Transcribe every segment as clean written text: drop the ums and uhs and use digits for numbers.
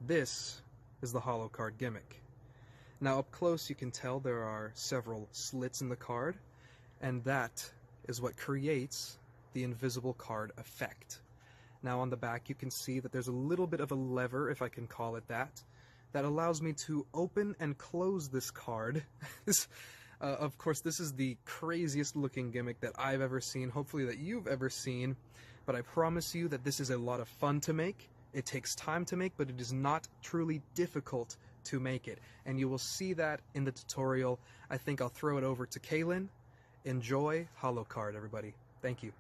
This is the Holocard gimmick. Now up close you can tell there are several slits in the card, and that is what creates the invisible card effect. Now on the back you can see that there's a little bit of a lever, if I can call it that allows me to open and close this card. Of course, this is the craziest looking gimmick that I've ever seen, hopefully that you've ever seen, but I promise you that this is a lot of fun to make. It takes time to make, but it is not truly difficult to make it, and you will see that in the tutorial. I think I'll throw it over to Kaylin. Enjoy Holocard, everybody. Thank you.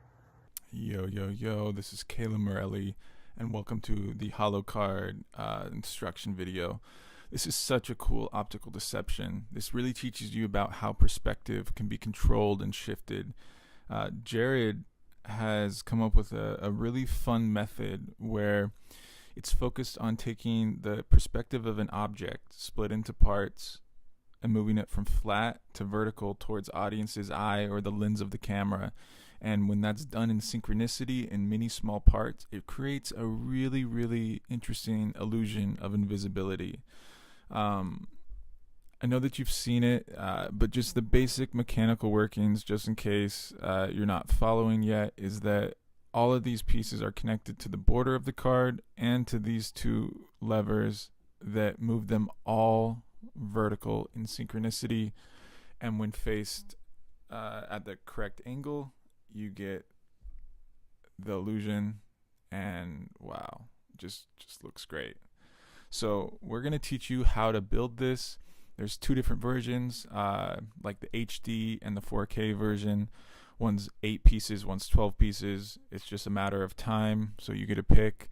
Yo, this is Kaylin Morelli, and welcome to the Holocard instruction video. This is such a cool optical deception. This really teaches you about how perspective can be controlled and shifted. Jared has come up with a really fun method where it's focused on taking the perspective of an object, split into parts, and moving it from flat to vertical towards audience's eye or the lens of the camera. And when that's done in synchronicity in many small parts, it creates a really, really interesting illusion of invisibility. I know that you've seen it, but just the basic mechanical workings, just in case you're not following yet, is that all of these pieces are connected to the border of the card and to these two levers that move them all vertical in synchronicity. And when faced at the correct angle, you get the illusion, and wow, just looks great. So we're going to teach you how to build this. There's two different versions, like the HD and the 4K version. One's 8 pieces, one's 12 pieces. It's just a matter of time, so you get to pick.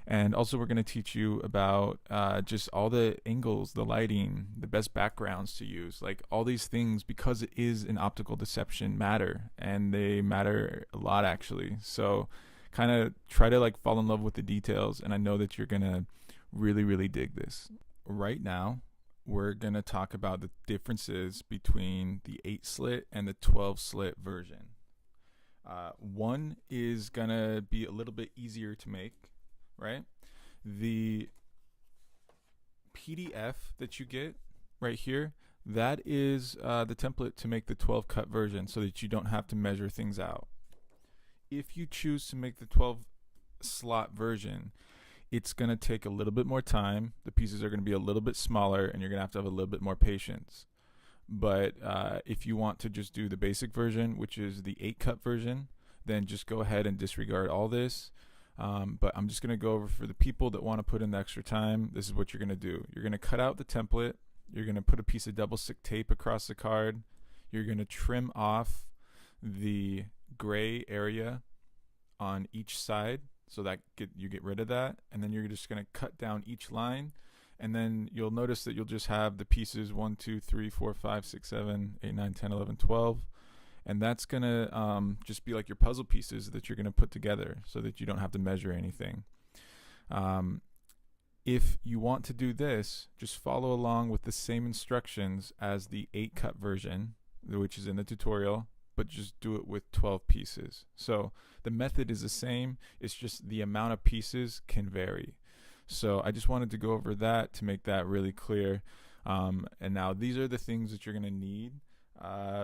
And also we're going to teach you about just all the angles, the lighting, the best backgrounds to use. Like all these things, because it is an optical deception, matter, and they matter a lot actually. So kind of try to like fall in love with the details, and I know that you're going to really, really dig this. Right now, we're going to talk about the differences between the 8 slit and the 12 slit version. One is going to be a little bit easier to make, right? The PDF that you get right here, that is the template to make the 12 cut version so that you don't have to measure things out. If you choose to make the 12 slot version, it's going to take a little bit more time. The pieces are going to be a little bit smaller, and you're going to have a little bit more patience. But if you want to just do the basic version, which is the 8 cut version, then just go ahead and disregard all this. But I'm just going to go over for the people that want to put in the extra time. This is what you're going to do. You're going to cut out the template. You're going to put a piece of double stick tape across the card. You're going to trim off the gray area on each side, so that you get rid of that, and then you're just going to cut down each line, and then you'll notice that you'll just have the pieces 1 2 3 4 5 6 7 8 9 10 11 12, and that's going to just be like your puzzle pieces that you're going to put together so that you don't have to measure anything. If you want to do this, just follow along with the same instructions as the 8 cut version, which is in the tutorial, but just do it with 12 pieces. So the method is the same, it's just the amount of pieces can vary. So I just wanted to go over that to make that really clear. And now these are the things that you're going to need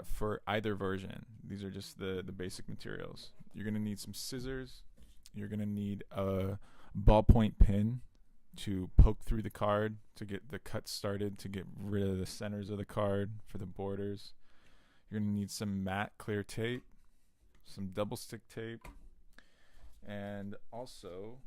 for either version. These are just the basic materials. You're going to need some scissors. You're going to need a ballpoint pen to poke through the card to get the cut started, to get rid of the centers of the card for the borders. You're going to need some matte clear tape, some double stick tape, and also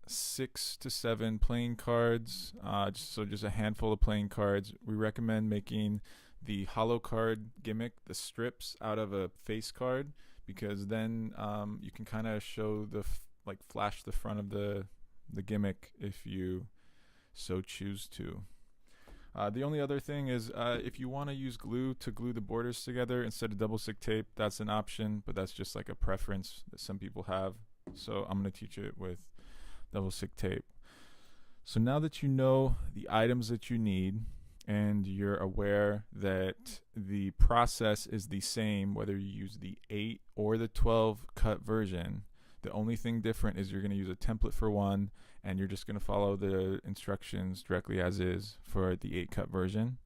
6 to 7 playing cards, just a handful of playing cards. We recommend making the Holocard gimmick, the strips, out of a face card, because then you can kind of show flash the front of the gimmick if you so choose to. The only other thing is if you want to use glue to glue the borders together instead of double stick tape, that's an option, but that's just like a preference that some people have. So I'm going to teach it with double stick tape. So now that you know the items that you need and you're aware that the process is the same whether you use the 8 or the 12 cut version, The only thing different is you're going to use a template for one, and you're just going to follow the instructions directly as is for the 8-cut version.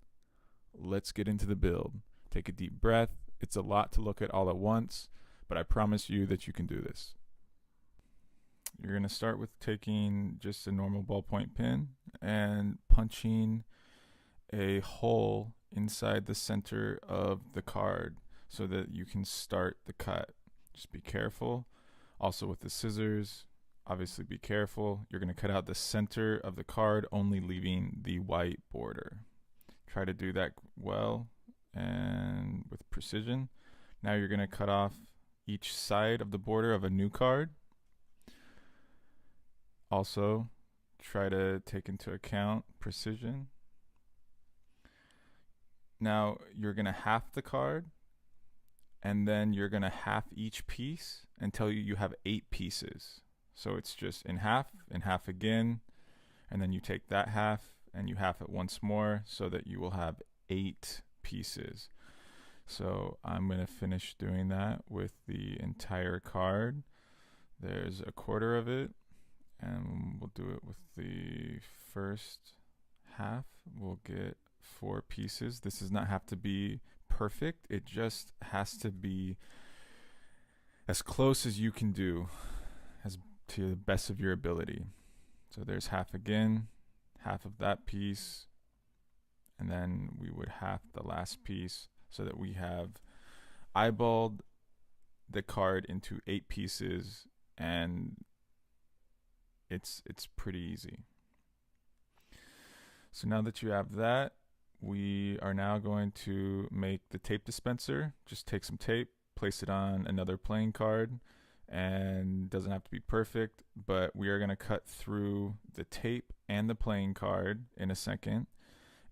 Let's get into the build. Take a deep breath. It's a lot to look at all at once, but I promise you that you can do this. You're going to start with taking just a normal ballpoint pen and punching a hole inside the center of the card so that you can start the cut. Just be careful. Also with the scissors, obviously be careful. You're going to cut out the center of the card, only leaving the white border. Try to do that well and with precision. Now you're going to cut off each side of the border of a new card. Also, try to take into account precision. Now you're going to half the card, and then you're going to half each piece until you have 8 pieces. So it's just in half again, and then you take that half and you half it once more so that you will have 8 pieces. So I'm going to finish doing that with the entire card. There's a quarter of it, and we'll do it with the first half. We'll get 4 pieces. This does not have to be perfect. It just has to be as close as you can do, as to the best of your ability. So there's half again, half of that piece, and then we would half the last piece so that we have eyeballed the card into 8 pieces, and it's pretty easy. So now that you have that, we are now going to make the tape dispenser. Just take some tape, place it on another playing card, and doesn't have to be perfect, but we are going to cut through the tape and the playing card in a second.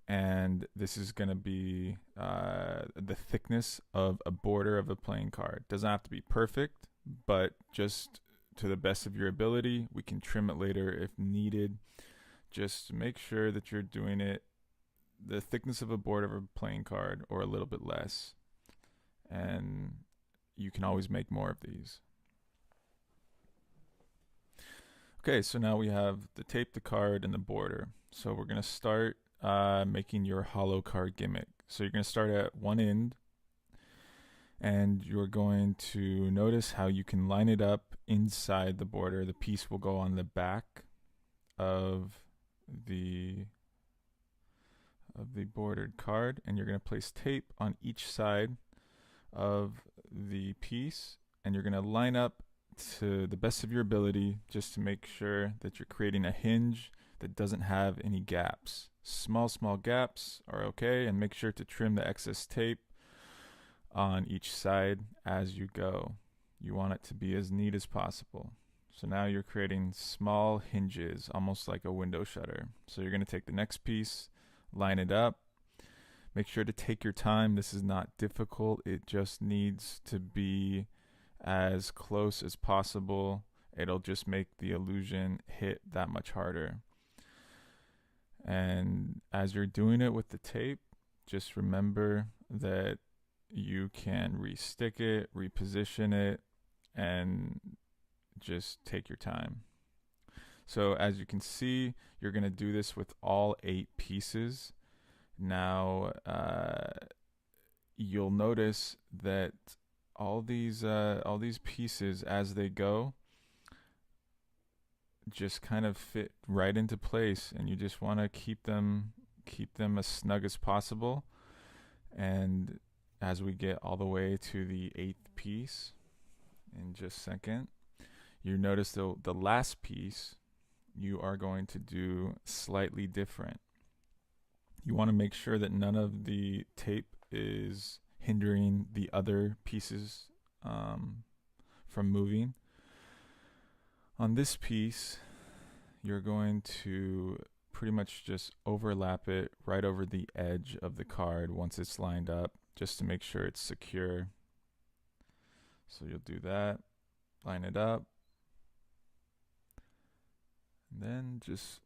And this is going to be the thickness of a border of a playing card. Doesn't have to be perfect, but just to the best of your ability. We can trim it later if needed. Just make sure that you're doing it the thickness of a border of a playing card or a little bit less. And you can always make more of these. Okay, so now we have the tape, the card, and the border. So we're going to start making your Holocard gimmick. So you're going to start at one end, and you're going to notice how you can line it up inside the border. The piece will go on the back of the bordered card, and you're going to place tape on each side of the piece, and you're going to line up to the best of your ability just to make sure that you're creating a hinge that doesn't have any gaps. Small gaps are okay, and make sure to trim the excess tape on each side as you go. You want it to be as neat as possible. So now you're creating small hinges, almost like a window shutter. So you're going to take the next piece, line it up. Make sure to take your time. This is not difficult. It just needs to be as close as possible. It'll just make the illusion hit that much harder. And as you're doing it with the tape, just remember that you can re-stick it, reposition it, and just take your time. So as you can see, you're going to do this with all 8 pieces. Now, you'll notice that all these pieces as they go just kind of fit right into place, and you just want to keep them as snug as possible. And as we get all the way to the 8th piece in just a second, you notice the last piece you are going to do slightly different. You want to make sure that none of the tape is hindering the other pieces from moving. On this piece, you're going to pretty much just overlap it right over the edge of the card once it's lined up, just to make sure it's secure. So you'll do that, line it up, and then just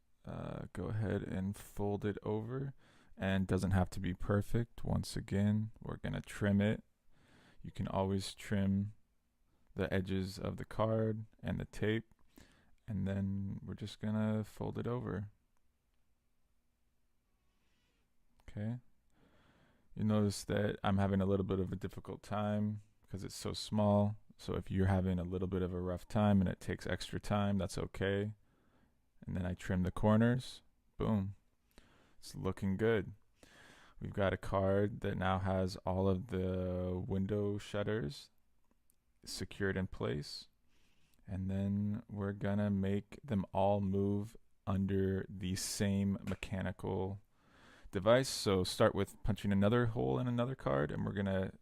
go ahead and fold it over. And doesn't have to be perfect. Once again, we're going to trim it. You can always trim the edges of the card and the tape, and then we're just gonna fold it over. Okay. You notice that I'm having a little bit of a difficult time because it's so small. So if you're having a little bit of a rough time and it takes extra time, that's okay. And then I trim the corners. Boom. It's looking good. We've got a card that now has all of the window shutters secured in place. And then we're gonna make them all move under the same mechanical device. So start with punching another hole in another card, and we're gonna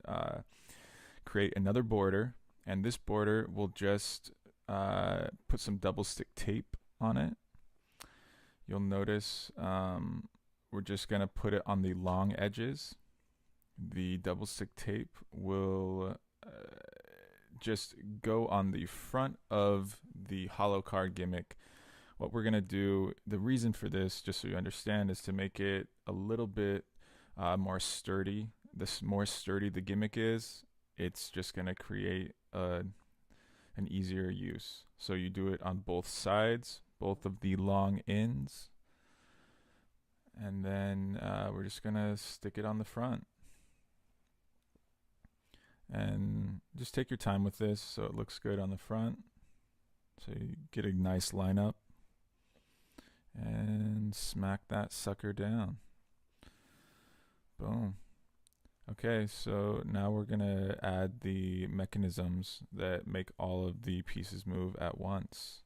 create another border, and this border will just put some double stick tape on it. You'll notice we're just gonna put it on the long edges. The double stick tape will just go on the front of the Holocard gimmick. What we're gonna do, the reason for this, just so you understand, is to make it a little bit more sturdy. The more sturdy the gimmick is, it's just gonna create an easier use. So you do it on both sides, both of the long ends, and then we're just gonna stick it on the front. And just take your time with this so it looks good on the front, so you get a nice lineup. And smack that sucker down. Boom. Okay, so now we're gonna add the mechanisms that make all of the pieces move at once.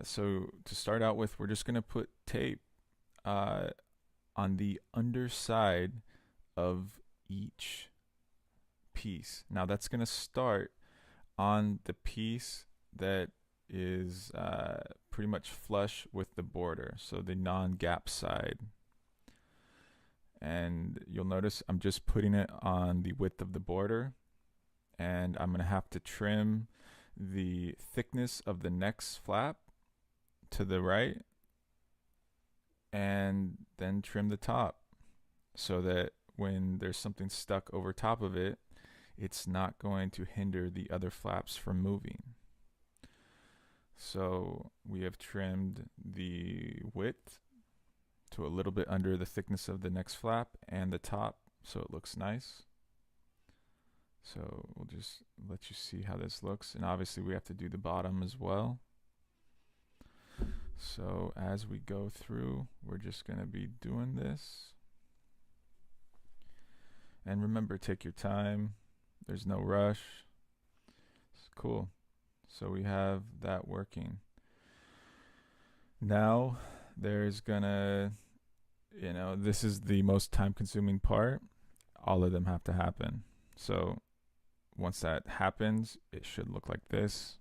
So to start out with, we're just gonna put tape on the underside of each piece. Now that's gonna start on the piece that is pretty much flush with the border, so the non-gap side. And you'll notice I'm just putting it on the width of the border, and I'm gonna have to trim the thickness of the next flap to the right, and then trim the top so that when there's something stuck over top of it, it's not going to hinder the other flaps from moving. So we have trimmed the width to a little bit under the thickness of the next flap and the top, so it looks nice. So we'll just let you see how this looks, and obviously we have to do the bottom as well. So as we go through, we're just gonna be doing this. And remember, take your time. There's no rush. It's cool. So we have that working. Now there's gonna, this is the most time consuming part. All of them have to happen. So once that happens, it should look like this.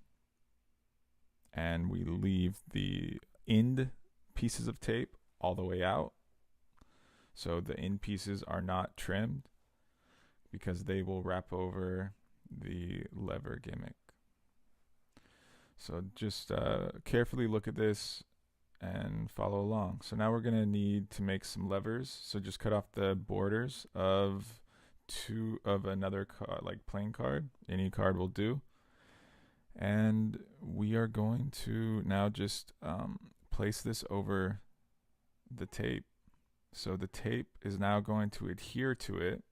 And we leave the end pieces of tape all the way out. So the end pieces are not trimmed because they will wrap over the lever gimmick. So just carefully look at this and follow along. So now we're gonna need to make some levers. So just cut off the borders of another card, like plain card. Any card will do. And we are going to now just place this over the tape. So the tape is now going to adhere to it,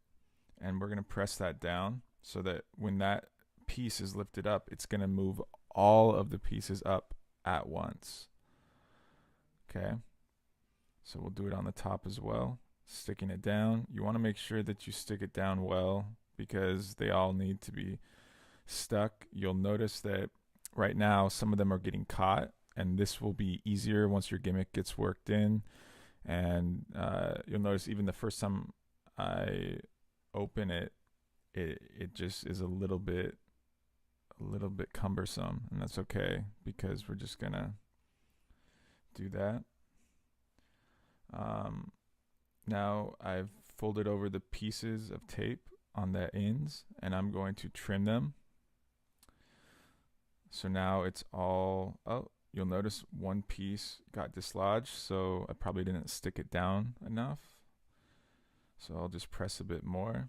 and we're gonna press that down so that when that piece is lifted up, it's gonna move all of the pieces up at once. Okay, so we'll do it on the top as well, sticking it down. You want to make sure that you stick it down well because they all need to be stuck. You'll notice that right now some of them are getting caught, and this will be easier once your gimmick gets worked in. And you'll notice even the first time I open it, it just is a little bit cumbersome, and that's okay because we're just gonna do that. Now I've folded over the pieces of tape on the ends, and I'm going to trim them. So now it's all, you'll notice one piece got dislodged, so I probably didn't stick it down enough. So I'll just press a bit more.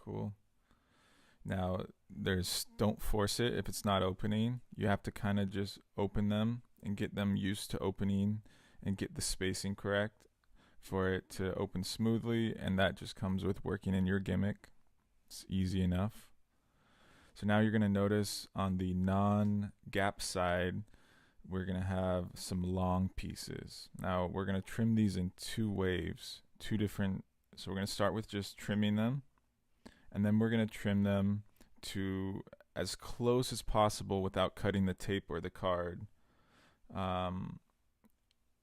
Cool. Now, don't force it if it's not opening. You have to kind of just open them and get them used to opening and get the spacing correct for it to open smoothly, and that just comes with working in your gimmick. It's easy enough. So now you're going to notice on the non-gap side, we're going to have some long pieces. Now we're going to trim these in two waves, so we're going to start with just trimming them, and then we're going to trim them to as close as possible without cutting the tape or the card.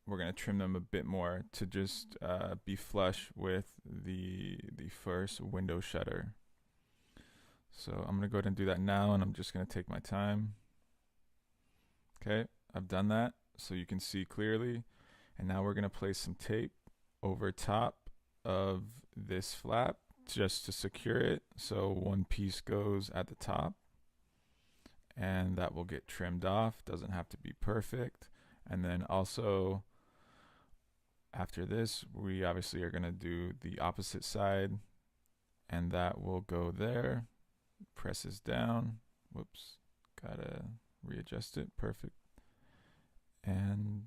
We're going to trim them a bit more to just be flush with the first window shutter. So I'm going to go ahead and do that now, and I'm just going to take my time. Okay, I've done that so you can see clearly. And now we're going to place some tape over top of this flap just to secure it. So one piece goes at the top, and that will get trimmed off. Doesn't have to be perfect. And then also, after this, we obviously are going to do the opposite side, and that will go there. Presses down. Whoops, gotta readjust it. Perfect. And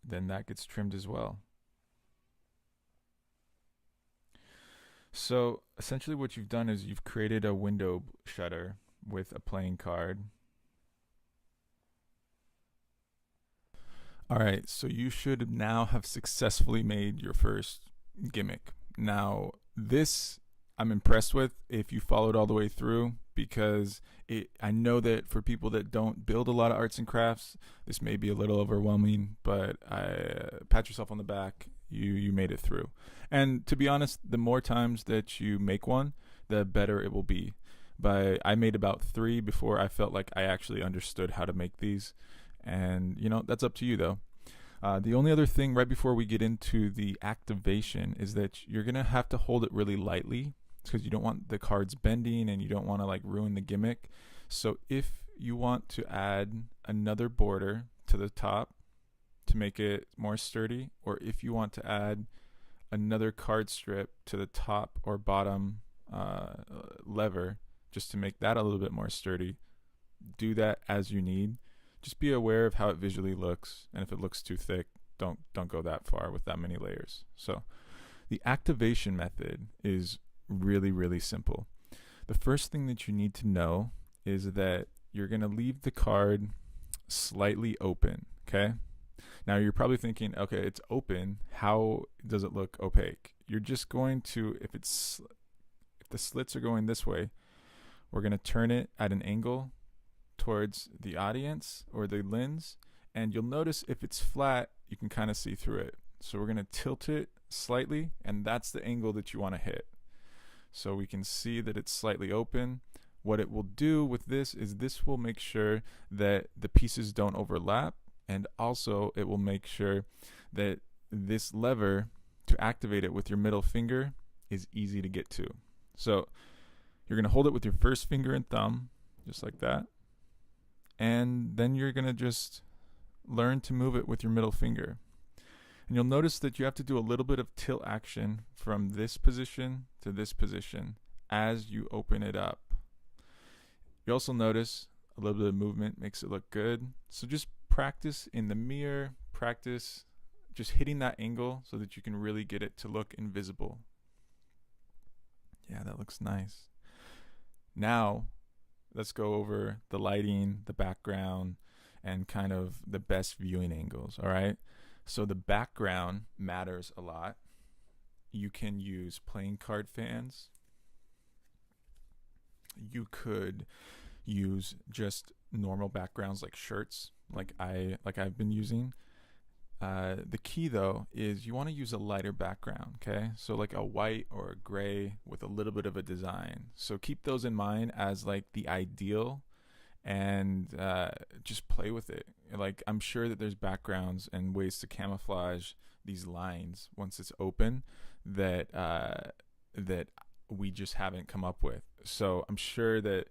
then that gets trimmed as well. So essentially what you've done is you've created a window shutter with a playing card. All right, so you should now have successfully made your first gimmick. Now, this I'm impressed with if you followed all the way through, because I know that for people that don't build a lot of arts and crafts, this may be a little overwhelming, but pat yourself on the back. You made it through. And to be honest, the more times that you make one, the better it will be. But I made about 3 before I felt like I actually understood how to make these. And, that's up to you, though. The only other thing right before we get into the activation is that you're going to have to hold it really lightly, because you don't want the cards bending and you don't want to ruin the gimmick. So if you want to add another border to the top to make it more sturdy, or if you want to add another card strip to the top or bottom lever just to make that a little bit more sturdy, do that as you need. Just be aware of how it visually looks, and if it looks too thick, don't go that far with that many layers. So the activation method is really, really simple. The first thing that you need to know is that you're going to leave the card slightly open, okay? Now you're probably thinking, okay, it's open, how does it look opaque? You're just going to, if the slits are going this way, we're going to turn it at an angle towards the audience or the lens, and you'll notice if it's flat, you can kind of see through it. So we're going to tilt it slightly, and that's the angle that you want to hit. So we can see that it's slightly open. What it will do with this is this will make sure that the pieces don't overlap, and also it will make sure that this lever to activate it with your middle finger is easy to get to. So you're going to hold it with your first finger and thumb, just like that. And then you're going to just learn to move it with your middle finger. And you'll notice that you have to do a little bit of tilt action from this position to this position as you open it up. You also notice a little bit of movement makes it look good. So just practice in the mirror, practice just hitting that angle so that you can really get it to look invisible. Yeah, that looks nice. Now, let's go over the lighting, the background, and kind of the best viewing angles, all right? So the background matters a lot. You can use playing card fans. You could use just normal backgrounds like shirts, like I've been using. The key though is you want to use a lighter background, okay? So like a white or a gray with a little bit of a design. So keep those in mind as like the ideal, and just play with it. Like I'm sure that there's backgrounds and ways to camouflage these lines once it's open that that we just haven't come up with. So I'm sure that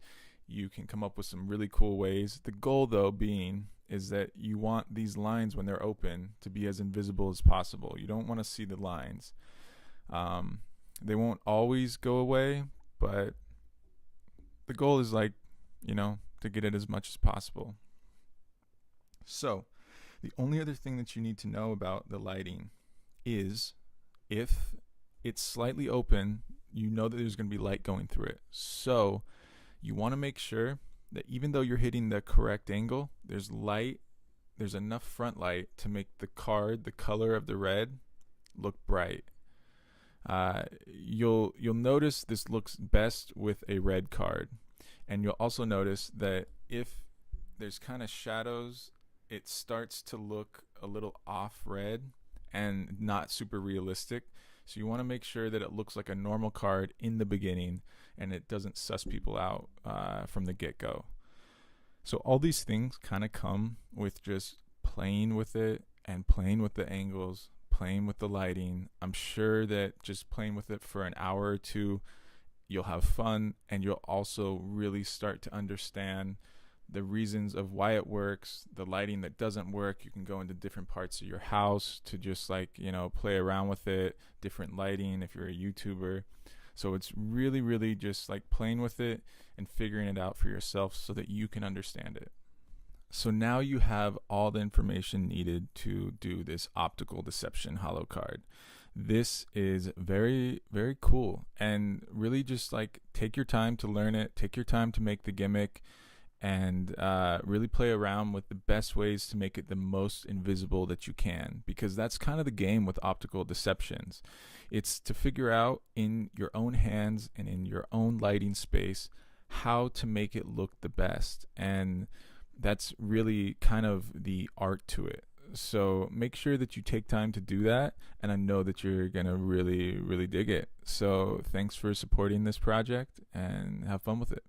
you can come up with some really cool ways. The goal though being is that you want these lines when they're open to be as invisible as possible. You don't want to see the lines. They won't always go away, but the goal is like, to get it as much as possible. So the only other thing that you need to know about the lighting is if it's slightly open, you know that there's going to be light going through it. So you want to make sure that even though you're hitting the correct angle, there's enough front light to make the card, the color of the red, look bright. You'll notice this looks best with a red card, and you'll also notice that if there's kind of shadows, it starts to look a little off red and not super realistic. So you want to make sure that it looks like a normal card in the beginning and it doesn't suss people out from the get-go. So all these things kind of come with just playing with it and playing with the angles, playing with the lighting. I'm sure that just playing with it for an hour or two, you'll have fun, and you'll also really start to understand the reasons of why it works, the lighting that doesn't work. You can go into different parts of your house to just play around with it, different lighting if you're a YouTuber. So it's really, really just like playing with it and figuring it out for yourself so that you can understand it. So now you have all the information needed to do this optical deception holocard. This is very, very cool, and really just take your time to learn it, take your time to make the gimmick, and really play around with the best ways to make it the most invisible that you can, because that's kind of the game with optical deceptions. It's to figure out in your own hands and in your own lighting space how to make it look the best, and that's really kind of the art to it. So make sure that you take time to do that, and I know that you're gonna really, really dig it. So thanks for supporting this project, and have fun with it.